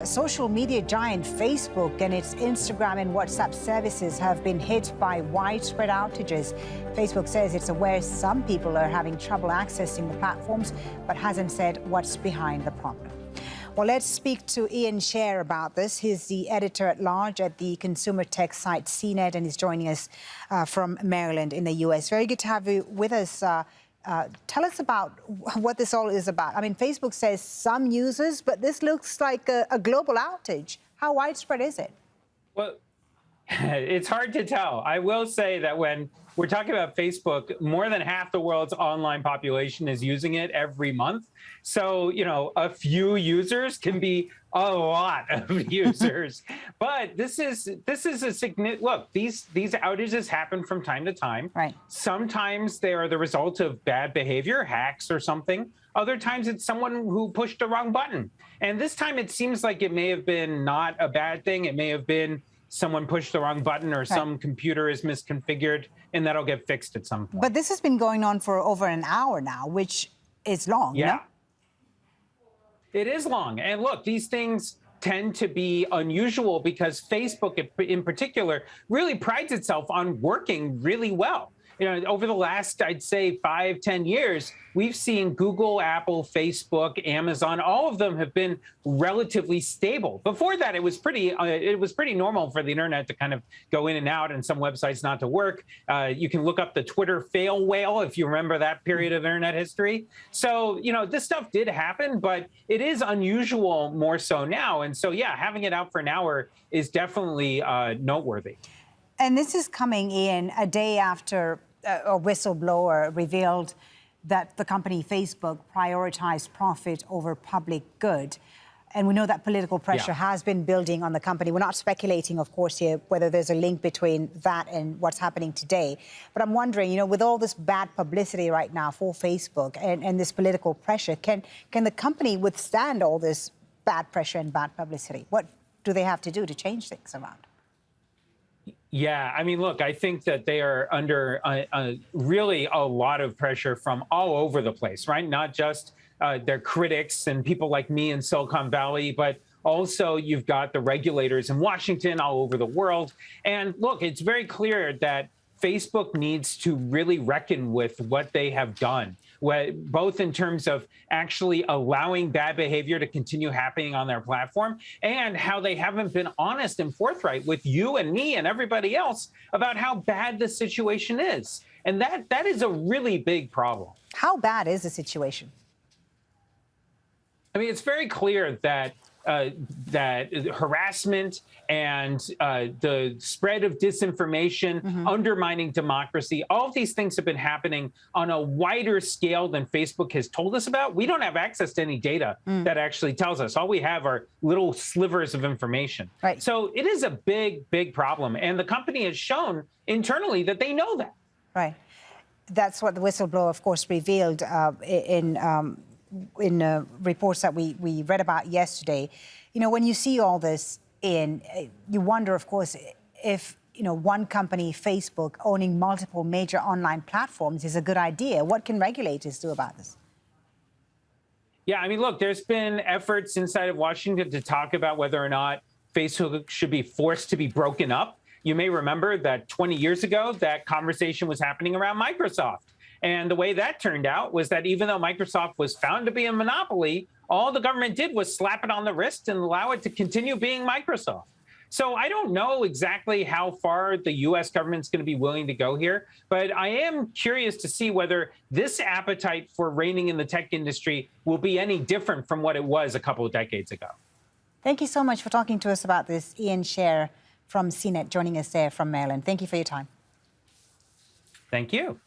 Social media giant Facebook and its Instagram and WhatsApp services have been hit by widespread outages. Facebook says it's aware some people are having trouble accessing the platforms, but hasn't said what's behind the problem. Well, let's speak to Ian Scher about this. He's the editor-at-large at the consumer tech site CNET, and he's joining us from Maryland in the U.S. Very good to have you with us. Tell us about what this all is about. I mean, Facebook says some users, but this looks like a global outage. How widespread is it? Well, it's hard to tell. I will say that when we're talking about Facebook, more than half the world's online population is using it every month. So, you know, a few users can be a lot of users. But this is a significant look. These outages happen from time to time. Right. Sometimes they are the result of bad behavior, hacks or something. Other times it's someone who pushed the wrong button. And this time it seems like it may have been not a bad thing. It may have been someone pushed the wrong button or some computer is misconfigured, and that'll get fixed at some point. But this has been going on for over an hour now, which is long, yeah. No? It is long. And look, these things tend to be unusual because Facebook in particular really prides itself on working really well. You know, over the last, I'd say 5-10 years, we've seen Google, Apple, Facebook, Amazon, all of them have been relatively stable. Before that, it was pretty normal for the internet to kind of go in and out and some websites not to work. You can look up the Twitter fail whale if you remember that period of internet history. So, you know, this stuff did happen, but it is unusual more so now. And so, yeah, having it out for an hour is definitely noteworthy. And this is coming in a day after a whistleblower revealed that the company Facebook prioritized profit over public good. And we know that political pressure has been building on the company. We're not speculating, of course, here whether there's a link between that and what's happening today. But I'm wondering, you know, with all this bad publicity right now for Facebook and this political pressure, can the company withstand all this bad pressure and bad publicity? What do they have to do to change things around? Yeah, I mean, look, I think that they are under really a lot of pressure from all over the place, right? Not just their critics and people like me in Silicon Valley, but also you've got the regulators in Washington, all over the world. And look, it's very clear that Facebook needs to really reckon with what they have done, both in terms of actually allowing bad behavior to continue happening on their platform and how they haven't been honest and forthright with you and me and everybody else about how bad the situation is. And that is a really big problem. How bad is the situation? I mean, it's very clear that that harassment and the spread of disinformation, undermining democracy, all of these things have been happening on a wider scale than Facebook has told us about. We don't have access to any data that actually tells us. All we have are little slivers of information. Right. So it is a big, big problem. And the company has shown internally that they know that. Right. That's what the whistleblower, of course, revealed in reports that we read about yesterday. You know, when you see all this you wonder, of course, if, you know, one company, Facebook, owning multiple major online platforms is a good idea. What can regulators do about this? Yeah, I mean, look, there's been efforts inside of Washington to talk about whether or not Facebook should be forced to be broken up. You may remember that 20 years ago, that conversation was happening around Microsoft. And the way that turned out was that even though Microsoft was found to be a monopoly, all the government did was slap it on the wrist and allow it to continue being Microsoft. So I don't know exactly how far the U.S. government's going to be willing to go here, but I am curious to see whether this appetite for reigning in the tech industry will be any different from what it was a couple of decades ago. Thank you so much for talking to us about this. Ian Scher from CNET joining us there from Maryland. Thank you for your time. Thank you.